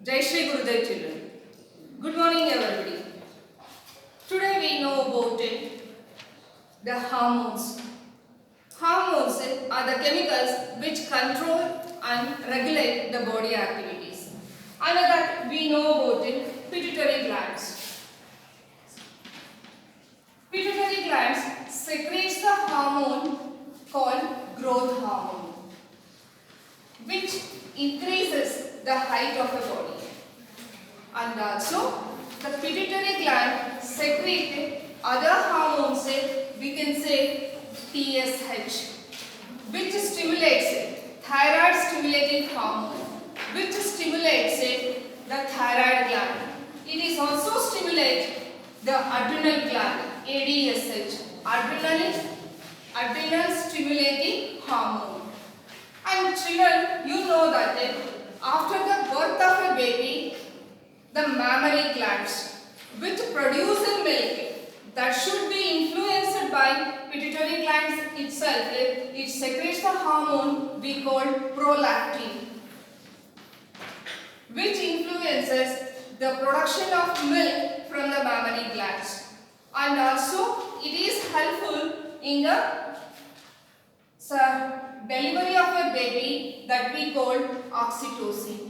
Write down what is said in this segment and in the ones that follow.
Jai Shri Gurudev children. Good morning everybody. Today we know about the hormones. Hormones are the chemicals which control and regulate the body activities. Under that we know about pituitary glands. Pituitary glands secretes the hormone called growth hormone, which increases the height of a body. And also the pituitary gland secretes other hormones, we can say TSH, which stimulates thyroid stimulating hormone, which stimulates the thyroid gland. It is also stimulates the adrenal gland, ADSH, adrenal stimulating hormone. And children, you know that after the birth of a baby, the mammary glands which produce milk that should be influenced by pituitary glands itself, it secretes the hormone we call prolactin, which influences the production of milk from the mammary glands, and also it is helpful in the delivery of a baby that we call oxytocin.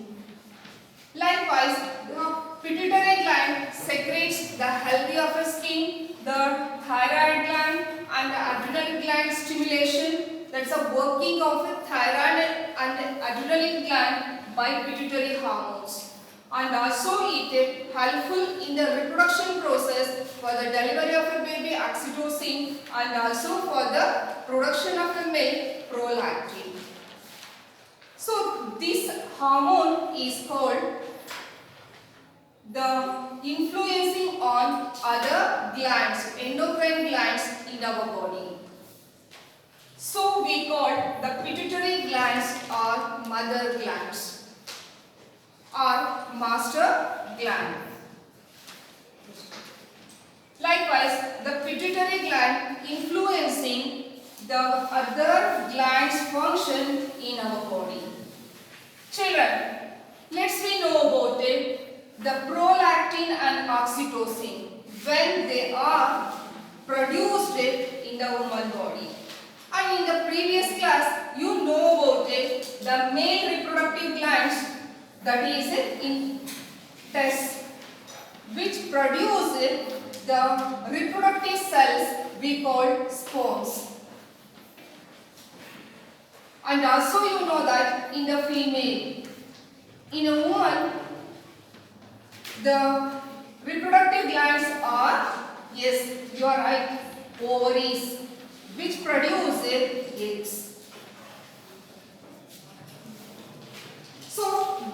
Likewise, the pituitary gland secretes the healthy of a skin, the thyroid gland and the adrenal gland stimulation. That's a working of a thyroid and adrenal gland by pituitary hormones. And also it is helpful in the reproduction process for the delivery of a baby, oxytocin, and also for the production of a milk, prolactin. So this hormone is called the influencing on other glands, endocrine glands in our body. So we call the pituitary glands or mother glands or master gland. Likewise, the pituitary gland influencing the other glands function in our body. Children, let's we know about the prolactin and oxytocin when they are produced in the woman body. And in the previous class, you know about the male reproductive glands, that is in test, which produce the reproductive cells we call sperms. And also you know that in the female, in a woman, the reproductive glands are, yes, you are right, ovaries, which produce eggs. So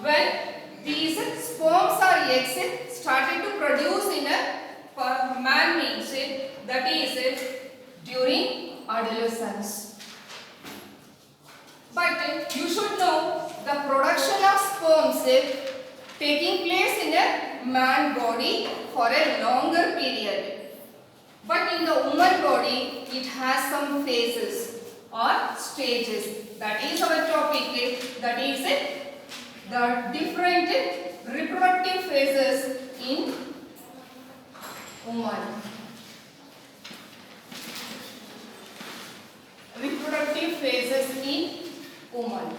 when these sperms or eggs started to produce in a man means that is during adolescence. But you should know the production of sperms taking place in a man body for a longer period. But in the woman body, it has some phases or stages. That is our topic. That is the different reproductive phases in woman. Reproductive phases in woman.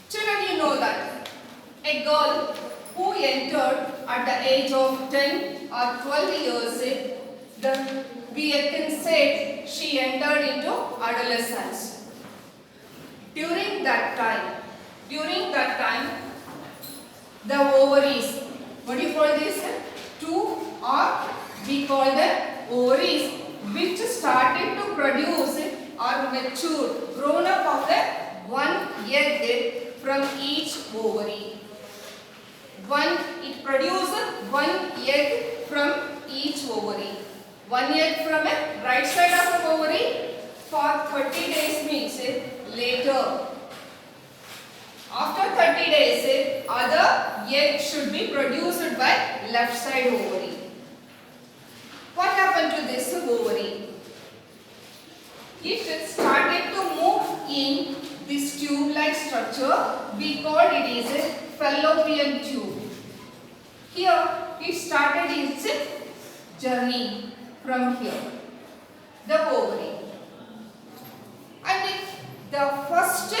Children, you know that a girl who entered at the age of 10 or 12 years, we can say she entered into adolescence. During that time, the ovaries, what do you call this? Two, or we call the ovaries, which started to produce or mature, grown up of the one egg from each ovary. It produces one egg from each ovary. One egg from a right side of the ovary for 30 days means later. After 30 days, other egg should be produced by left side ovary. What happened to this ovary? It started to move in this tube-like structure. We called it is fallopian tube. Here it started its journey from here, the ovary. And the first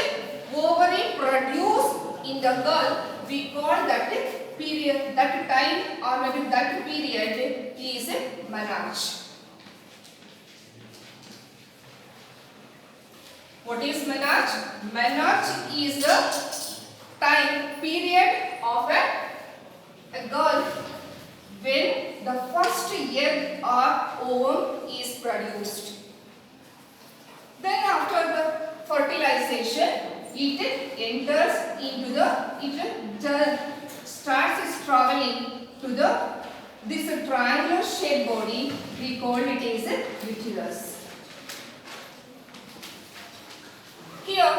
ovary produced in the girl, we call that period, that time or maybe that period is menarche. What is menarche? Menarche is the time period of a girl when the first egg or ovum is produced. Then after the fertilization, it enters into it starts traveling to this triangular shaped body. We call it as a uterus. Here,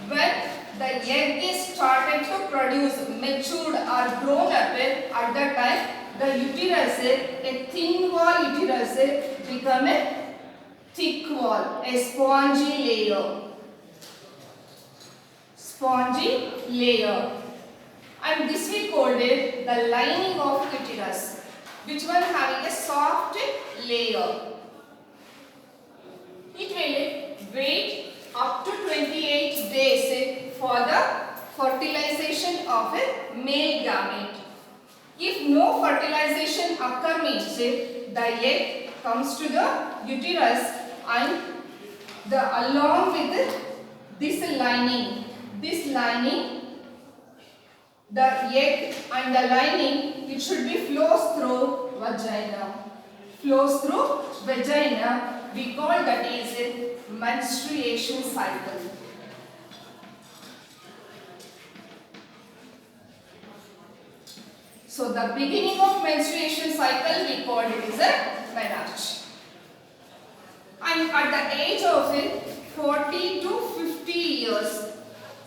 when the egg is started to produce, matured or grown up, at that time the uterus, a thin wall uterus, become a thick wall, a spongy layer. Spongy layer. And this we called it the lining of uterus, which one having a soft layer. It will wait up to 28 days for the fertilization of a male gamete. If no fertilization occur means the egg comes to the uterus and along with this lining, the egg and the lining, it should be flows through vagina. Flows through vagina, we call that is a menstruation cycle. So the beginning of menstruation cycle we call it is a menarche. And at the age of 40 to 50 years,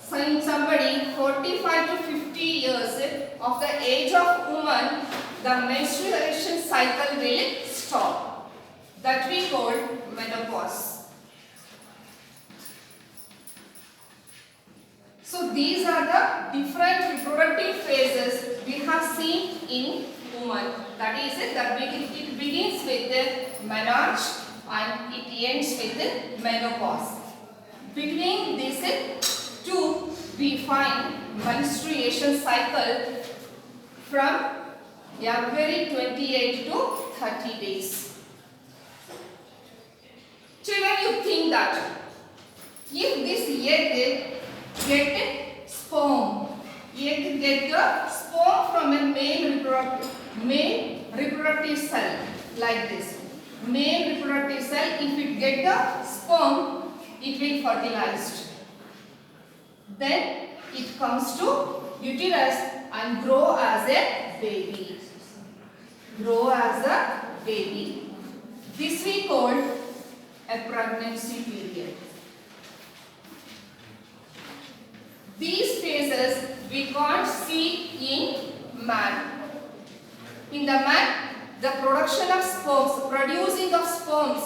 somebody 45 to 50 years of the age of woman, the menstruation cycle will stop. That we call menopause. So these are the different reproductive phases we have seen in woman. That is it begins with menarche and it ends with menopause. Between these two, we find menstruation cycle from every 28 to 30 days. Children, you think that if this egg get sperm from a male reproductive cell like this. Male reproductive cell, if it get the sperm, it will fertilized. Then it comes to uterus and grow as a baby. This we call a pregnancy period. These phases we can't see in man. In the man, the production of sperms, producing of sperms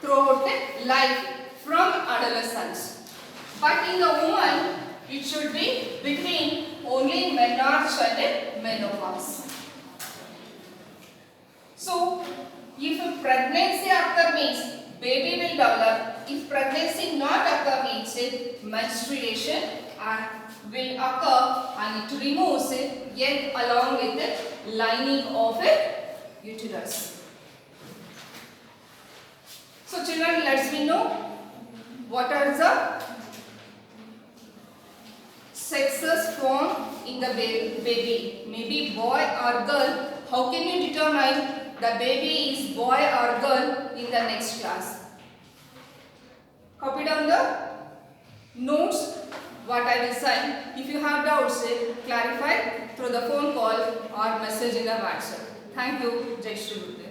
throughout life from adolescence. But in the woman, it should be between only menarche and menopause. So, if a pregnancy occur means baby will develop. If pregnancy not occur means menstruation will occur and it removes egg along with the lining of a uterus. So children, let's know what are the sexes formed in the baby. Maybe boy or girl. How can you determine the baby is boy or girl in the next class? Copy down the notes what I will send. If you have doubts, clarify through the phone call or message in the WhatsApp. Thank you. Jai Shri Gurudev.